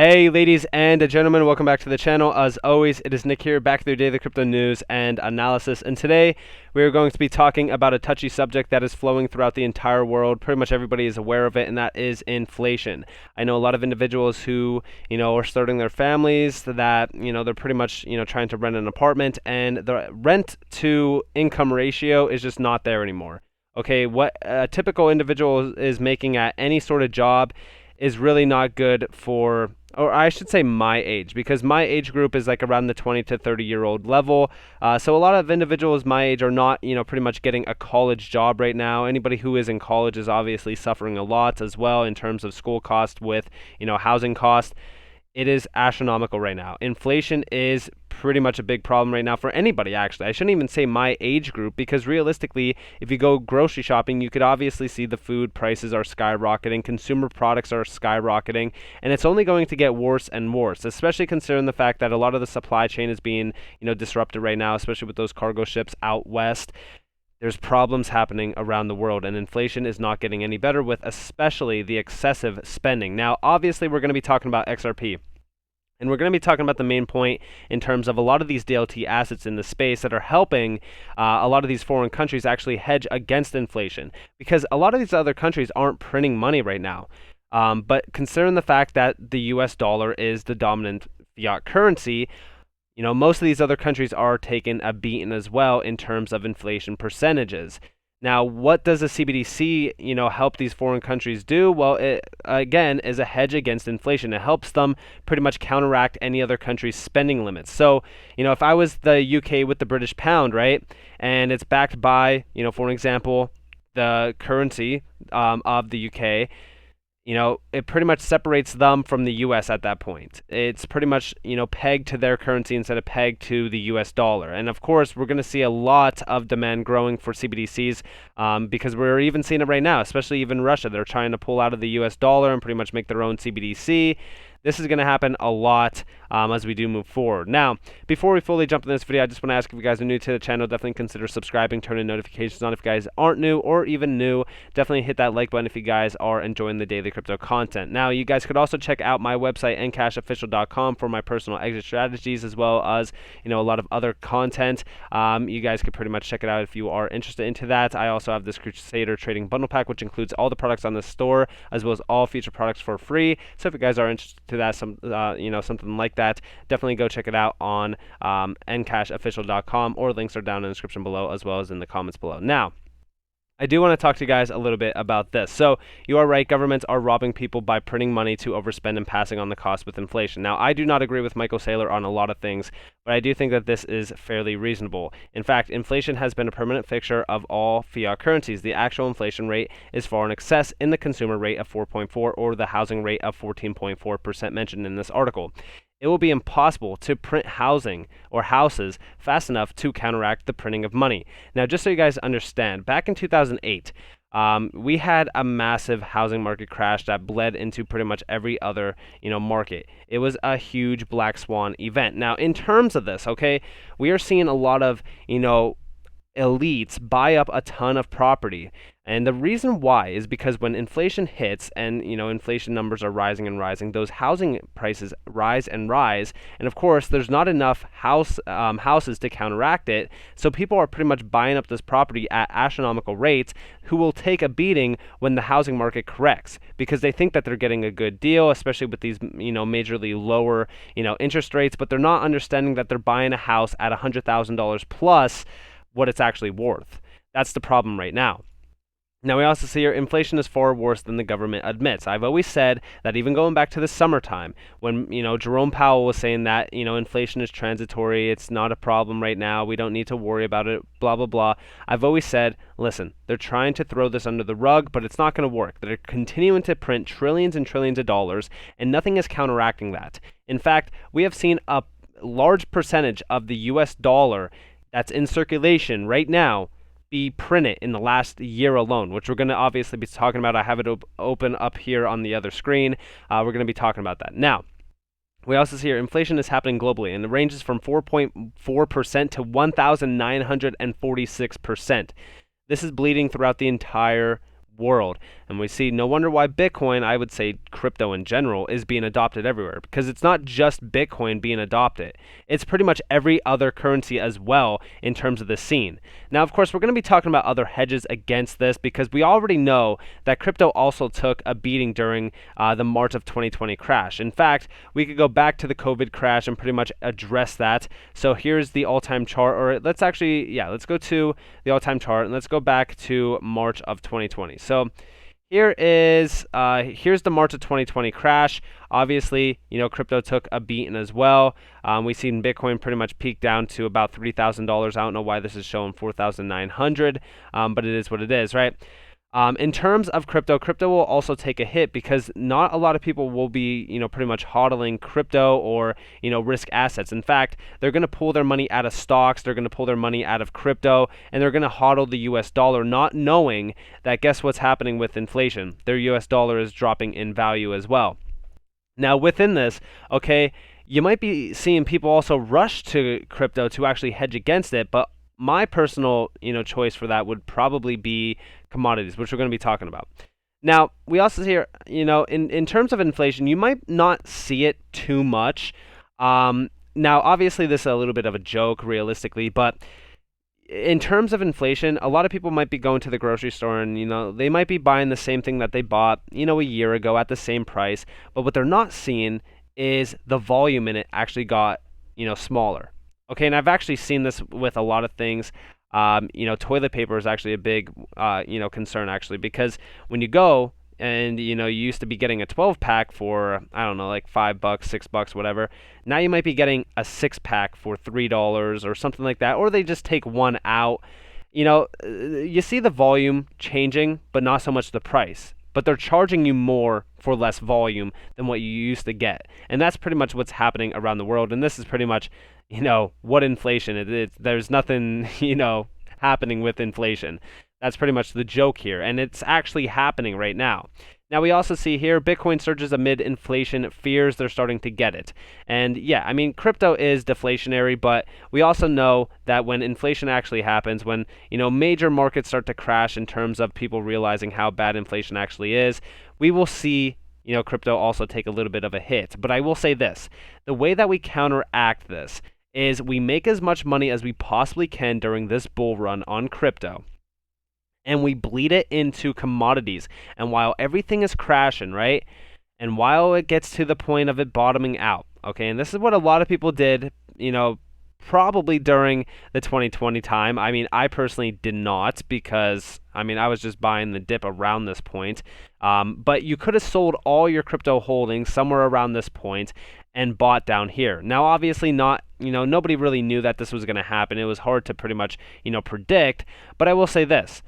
Hey ladies and gentlemen, welcome back to the channel. As always, it is Nick here, back with your daily crypto news and analysis. And today we are going to be talking about a touchy subject that is flowing throughout the entire world. Pretty much everybody is aware of it, and that is inflation. I know a lot of individuals who, are starting their families that, they're pretty much, trying to rent an apartment, and the rent to income ratio is just not there anymore. Okay, what a typical individual is making at any sort of job is really not good for, or I should say my age, because my age group is like around the 20 to 30-year-old level. So a lot of individuals my age are not, pretty much getting a college job right now. Anybody who is in college is obviously suffering a lot as well in terms of school cost with, housing cost. It is astronomical right now. Inflation is pretty much a big problem right now for anybody, actually. I shouldn't even say my age group, because realistically, if you go grocery shopping, you could obviously see the food prices are skyrocketing, consumer products are skyrocketing, and it's only going to get worse and worse, especially considering the fact that a lot of the supply chain is being, disrupted right now, especially with those cargo ships out west. There's problems happening around the world, and inflation is not getting any better, with especially the excessive spending. Now, obviously, we're going to be talking about XRP. And we're going to be talking about the main point in terms of a lot of these DLT assets in the space that are helping a lot of these foreign countries actually hedge against inflation, because a lot of these other countries aren't printing money right now. But considering the fact that the US dollar is the dominant fiat currency, most of these other countries are taking a beating as well in terms of inflation percentages. Now, what does the CBDC, help these foreign countries do? Well, it, again, is a hedge against inflation. It helps them pretty much counteract any other country's spending limits. So, if I was the UK with the British pound, right, and it's backed by, for example, the currency of the UK, it pretty much separates them from the US at that point. It's pretty much, pegged to their currency instead of pegged to the US dollar. And of course, we're going to see a lot of demand growing for CBDCs because we're even seeing it right now, especially even Russia. They're trying to pull out of the US dollar and pretty much make their own CBDC. This is going to happen a lot as we do move forward. Now, before we fully jump into this video, I just want to ask if you guys are new to the channel, definitely consider subscribing, turning notifications on. If you guys aren't new or even new, definitely hit that like button if you guys are enjoying the daily crypto content. Now, you guys could also check out my website, NCashOfficial.com, for my personal exit strategies, as well as, a lot of other content. You guys could pretty much check it out if you are interested into that. I also have this Crusader Trading Bundle Pack, which includes all the products on the store, as well as all future products for free. So if you guys are interested to that, something like that, definitely go check it out on NCashOfficial.com, or links are down in the description below as well as in the comments below. Now, I do want to talk to you guys a little bit about this. So, you are right, governments are robbing people by printing money to overspend and passing on the cost with inflation. Now, I do not agree with Michael Saylor on a lot of things, but I do think that this is fairly reasonable. In fact, inflation has been a permanent fixture of all fiat currencies. The actual inflation rate is far in excess in the consumer rate of 4.4 or the housing rate of 14.4% mentioned in this article. It will be impossible to print housing or houses fast enough to counteract the printing of money. Now, just so you guys understand, back in 2008, we had a massive housing market crash that bled into pretty much every other, market. It was a huge black swan event. Now, in terms of this, okay, we are seeing a lot of, elites buy up a ton of property. And the reason why is because when inflation hits and, inflation numbers are rising and rising, those housing prices rise and rise. And of course, there's not enough houses to counteract it. So people are pretty much buying up this property at astronomical rates, who will take a beating when the housing market corrects, because they think that they're getting a good deal, especially with these, majorly lower, interest rates. But they're not understanding that they're buying a house at $100,000 plus what it's actually worth. That's the problem right now. Now, we also see here inflation is far worse than the government admits. I've always said that, even going back to the summertime when, Jerome Powell was saying that, inflation is transitory, it's not a problem right now, we don't need to worry about it, blah, blah, blah. I've always said, listen, they're trying to throw this under the rug, but it's not going to work. They're continuing to print trillions and trillions of dollars, and nothing is counteracting that. In fact, we have seen a large percentage of the US dollar that's in circulation right now be printed in the last year alone, which we're going to obviously be talking about. I have it open up here on the other screen. We're going to be talking about that. Now, we also see here inflation is happening globally, and it ranges from 4.4% to 1,946%. This is bleeding throughout the entire world. And we see no wonder why Bitcoin, I would say crypto in general, is being adopted everywhere, because it's not just Bitcoin being adopted. It's pretty much every other currency as well in terms of the scene. Now, of course, we're going to be talking about other hedges against this, because we already know that crypto also took a beating during the March of 2020 crash. In fact, we could go back to the COVID crash and pretty much address that. So here's the all-time chart, or let's go to the all-time chart, and let's go back to March of 2020. So here's the March of 2020 crash. Obviously, crypto took a beating as well. We've seen Bitcoin pretty much peak down to about $3,000. I don't know why this is showing 4,900, but it is what it is, right? In terms of crypto will also take a hit, because not a lot of people will be, pretty much hodling crypto or, risk assets. In fact, they're going to pull their money out of stocks, they're going to pull their money out of crypto, and they're going to hodl the US dollar, not knowing that guess what's happening with inflation? Their US dollar is dropping in value as well. Now, within this, okay, you might be seeing people also rush to crypto to actually hedge against it, but my personal, choice for that would probably be commodities, which we're going to be talking about. Now, we also see here, in terms of inflation, you might not see it too much. Now, obviously, this is a little bit of a joke, realistically, but in terms of inflation, a lot of people might be going to the grocery store and, they might be buying the same thing that they bought, a year ago at the same price, but what they're not seeing is the volume in it actually got, smaller. Okay, and I've actually seen this with a lot of things. Toilet paper is actually a big, concern, actually, because when you go and, you used to be getting a 12-pack for, I don't know, like $5, $6, whatever. Now you might be getting a 6-pack for $3 or something like that, or they just take one out. You see the volume changing, but not so much the price. But they're charging you more for less volume than what you used to get. And that's pretty much what's happening around the world. And this is pretty much, what inflation is. There's nothing, happening with inflation. That's pretty much the joke here. And it's actually happening right now. Now, we also see here Bitcoin surges amid inflation fears. They're starting to get it. And yeah, I mean, crypto is deflationary, but we also know that when inflation actually happens, when, major markets start to crash in terms of people realizing how bad inflation actually is, we will see, crypto also take a little bit of a hit. But I will say this, the way that we counteract this is we make as much money as we possibly can during this bull run on crypto, and we bleed it into commodities. And while everything is crashing, right? And while it gets to the point of it bottoming out, okay? And this is what a lot of people did, probably during the 2020 time. I mean, I personally did not, because, I was just buying the dip around this point. But you could have sold all your crypto holdings somewhere around this point and bought down here. Now, obviously not, nobody really knew that this was going to happen. It was hard to pretty much, predict. But I will say this.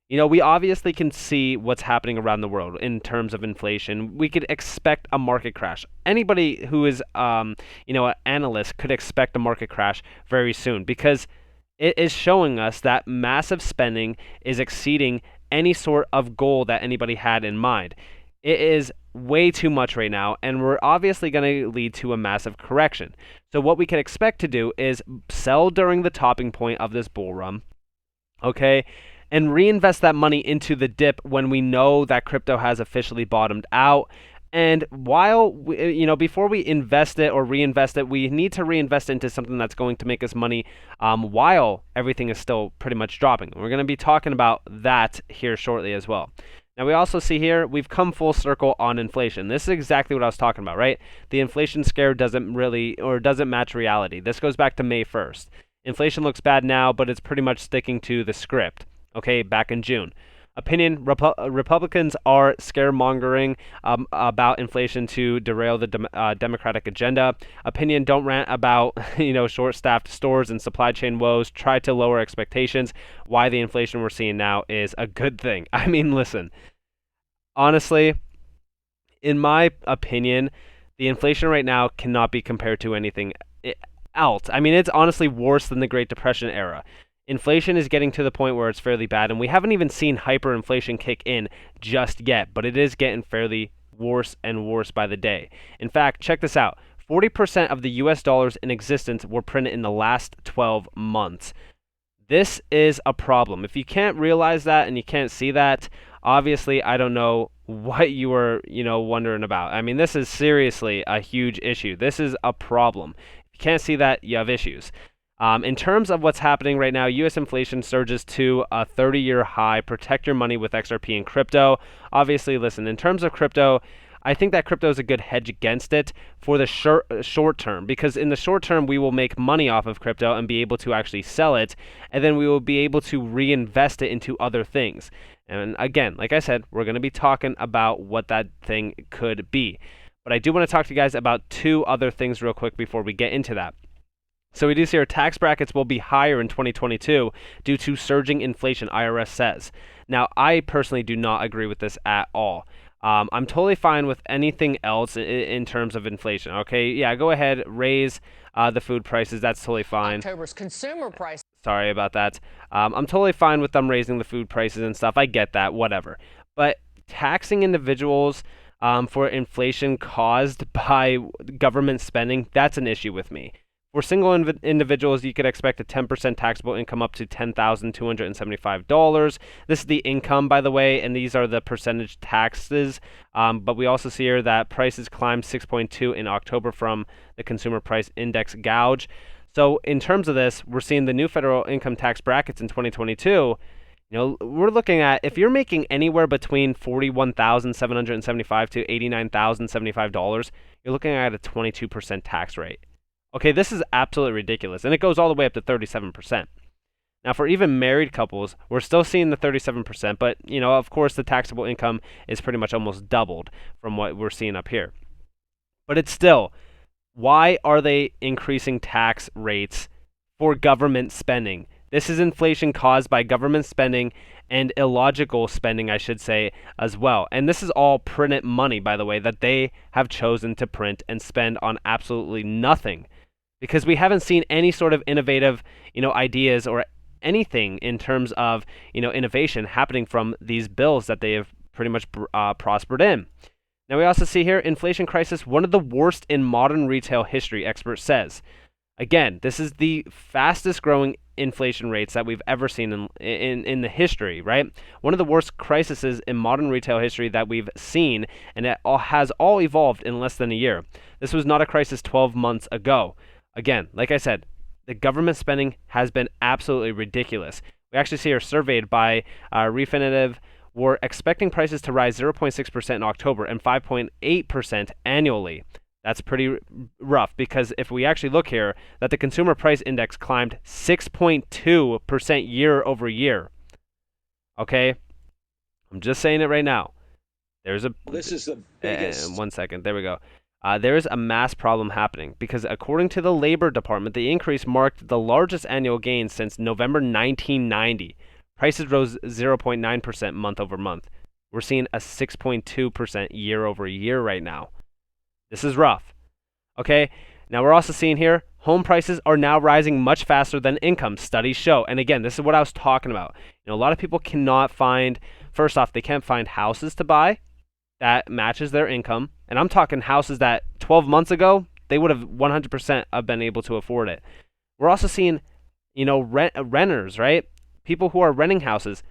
We obviously can see what's happening around the world in terms of inflation. We could expect a market crash. Anybody who is, an analyst could expect a market crash very soon, because it is showing us that massive spending is exceeding any sort of goal that anybody had in mind. It is way too much right now, and we're obviously going to lead to a massive correction. So what we can expect to do is sell during the topping point of this bull run, okay? And reinvest that money into the dip when we know that crypto has officially bottomed out. And while before we invest it or reinvest it, we need to reinvest into something that's going to make us money while everything is still pretty much dropping. We're going to be talking about that here shortly as well. Now, we also see here we've come full circle on inflation. This is exactly what I was talking about, right? The inflation scare doesn't match reality. This goes back to May 1st. Inflation looks bad now, but it's pretty much sticking to the script. Okay, back in June. Opinion, Republicans are scaremongering about inflation to derail the Democratic agenda. Opinion, don't rant about, short-staffed stores and supply chain woes. Try to lower expectations. Why the inflation we're seeing now is a good thing. I mean, listen, honestly, in my opinion, the inflation right now cannot be compared to anything else. I mean, it's honestly worse than the Great Depression era. Inflation is getting to the point where it's fairly bad, and we haven't even seen hyperinflation kick in just yet, but it is getting fairly worse and worse by the day. In fact, check this out. 40% of the US dollars in existence were printed in the last 12 months. This is a problem. If you can't realize that and you can't see that, Obviously, I don't know what you were, wondering about. I mean, this is seriously a huge issue. This is a problem. If you can't see that, you have issues. In terms of what's happening right now, U.S. inflation surges to a 30-year high. Protect your money with XRP and crypto. Obviously, listen, in terms of crypto, I think that crypto is a good hedge against it for the short term, because in the short term, we will make money off of crypto and be able to actually sell it, and then we will be able to reinvest it into other things. And again, like I said, we're going to be talking about what that thing could be. But I do want to talk to you guys about two other things real quick before we get into that. So we do see our tax brackets will be higher in 2022 due to surging inflation, IRS says. Now, I personally do not agree with this at all. I'm totally fine with anything else in terms of inflation. Okay, yeah, go ahead, raise the food prices. That's totally fine. October's consumer price. Sorry about that. I'm totally fine with them raising the food prices and stuff. I get that, whatever. But taxing individuals for inflation caused by government spending, that's an issue with me. For single individuals, you could expect a 10% taxable income up to $10,275. This is the income, by the way, and these are the percentage taxes. But we also see here that prices climbed 6.2 in October from the Consumer Price Index gouge. So in terms of this, we're seeing the new federal income tax brackets in 2022. We're looking at, if you're making anywhere between $41,775 to $89,075, you're looking at a 22% tax rate. Okay, this is absolutely ridiculous, and it goes all the way up to 37%. Now, for even married couples, we're still seeing the 37%, but, of course, the taxable income is pretty much almost doubled from what we're seeing up here. But it's still, why are they increasing tax rates for government spending? This is inflation caused by government spending and illogical spending, I should say, as well. And this is all printed money, by the way, that they have chosen to print and spend on absolutely nothing. Because we haven't seen any sort of innovative, ideas or anything in terms of, innovation happening from these bills that they have pretty much prospered in. Now we also see here, inflation crisis, one of the worst in modern retail history, expert says. Again, this is the fastest growing inflation rates that we've ever seen in the history, right? One of the worst crises in modern retail history that we've seen, and it has all evolved in less than a year. This was not a crisis 12 months ago. Again, like I said, the government spending has been absolutely ridiculous. We actually see are surveyed by Refinitiv. We're expecting prices to rise 0.6% in October and 5.8% annually. That's pretty rough, because if we actually look here, that the Consumer Price Index climbed 6.2% year over year. Okay? I'm just saying it right now. This is the biggest. 1 second. There we go. There is a mass problem happening, because according to the Labor Department, the increase marked the largest annual gain since November 1990. Prices rose 0.9% month over month. We're seeing a 6.2% year over year right now. This is rough. Okay, now we're also seeing here, home prices are now rising much faster than income, studies show. And again, this is what I was talking about. A lot of people cannot find, first off, they can't find houses to buy that matches their income. And I'm talking houses that 12 months ago, they would have 100% have been able to afford it. We're also seeing, renters, right? People who are renting houses,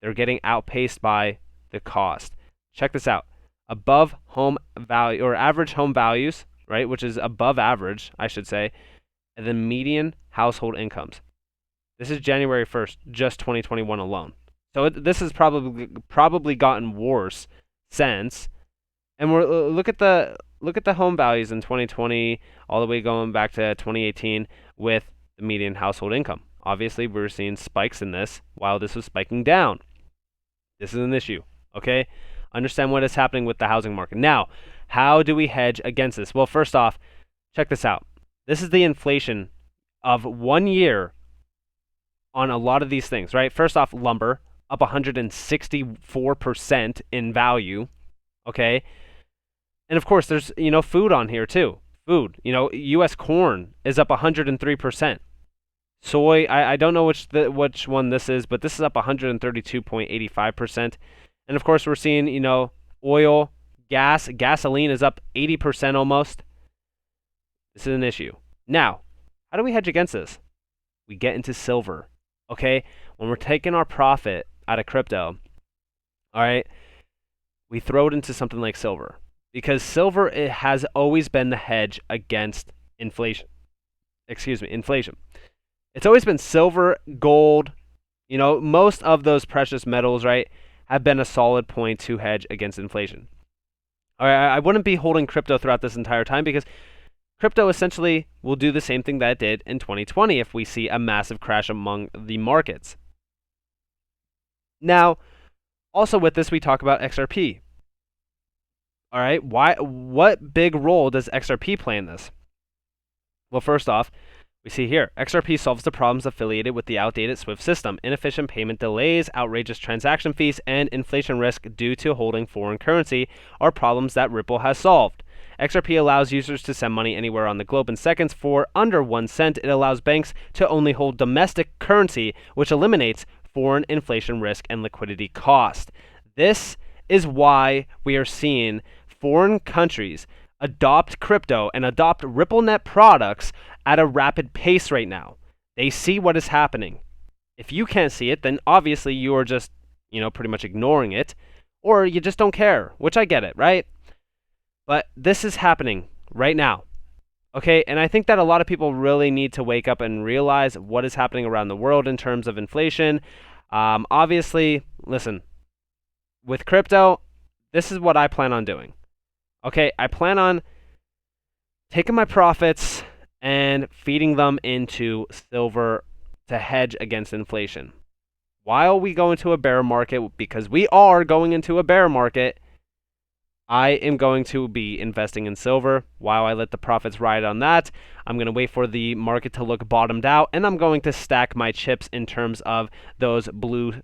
they're getting outpaced by the cost. Check this out. Above home value, or average home values, right, which is above average, I should say, and then median household incomes. This is January 1st, just 2021 alone. So this has probably gotten worse since. And we're look at the home values in 2020 all the way going back to 2018 with the median household income. Obviously, we're seeing spikes in this while this was spiking down. This is an issue, okay? Understand what is happening with the housing market. Now, how do we hedge against this? Well, first off, check this out. This is the inflation of 1 year on a lot of these things, right? First off, lumber up 164% in value, okay? And of course, there's, food on here too. Food, U.S. corn is up 103%. Soy, I don't know which one this is, but this is up 132.85%. And of course, we're seeing, oil, gasoline is up 80% almost. This is an issue. Now, how do we hedge against this? We get into silver, okay? When we're taking our profit out of crypto, All right, we throw it into something like silver, because silver, it has always been the hedge against inflation. Inflation. It's always been silver, gold, most of those precious metals, right, have been a solid point to hedge against inflation. All right, I wouldn't be holding crypto throughout this entire time, because crypto essentially will do the same thing that it did in 2020 if we see a massive crash among the markets. Now, also with this, we talk about XRP. All right, what big role does XRP play in this? Well, first off, we see here, XRP solves the problems affiliated with the outdated SWIFT system, inefficient payment delays, outrageous transaction fees, and inflation risk due to holding foreign currency are problems that Ripple has solved. XRP allows users to send money anywhere on the globe in seconds for under 1 cent. It allows banks to only hold domestic currency, which eliminates foreign inflation risk and liquidity cost. This is why we are seeing foreign countries adopt crypto and adopt RippleNet products at a rapid pace right now. They see what is happening. If you can't see it, then obviously you are just, pretty much ignoring it, or you just don't care, which I get it, right? But this is happening right now. Okay, and I think that a lot of people really need to wake up and realize what is happening around the world in terms of inflation. Obviously, listen, with crypto, this is what I plan on doing. Okay, I plan on taking my profits and feeding them into silver to hedge against inflation. While we go into a bear market, because we are going into a bear market, I am going to be investing in silver. While I let the profits ride on that, I'm going to wait for the market to look bottomed out, and I'm going to stack my chips in terms of those blue,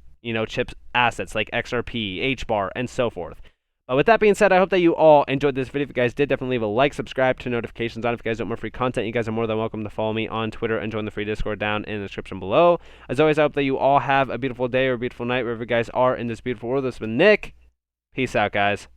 chips assets like XRP, HBAR, and so forth. But with that being said, I hope that you all enjoyed this video. If you guys did, definitely leave a like, subscribe, turn notifications on. If you guys want more free content, you guys are more than welcome to follow me on Twitter and join the free Discord down in the description below. As always, I hope that you all have a beautiful day or a beautiful night wherever you guys are in this beautiful world. This has been Nick. Peace out, guys.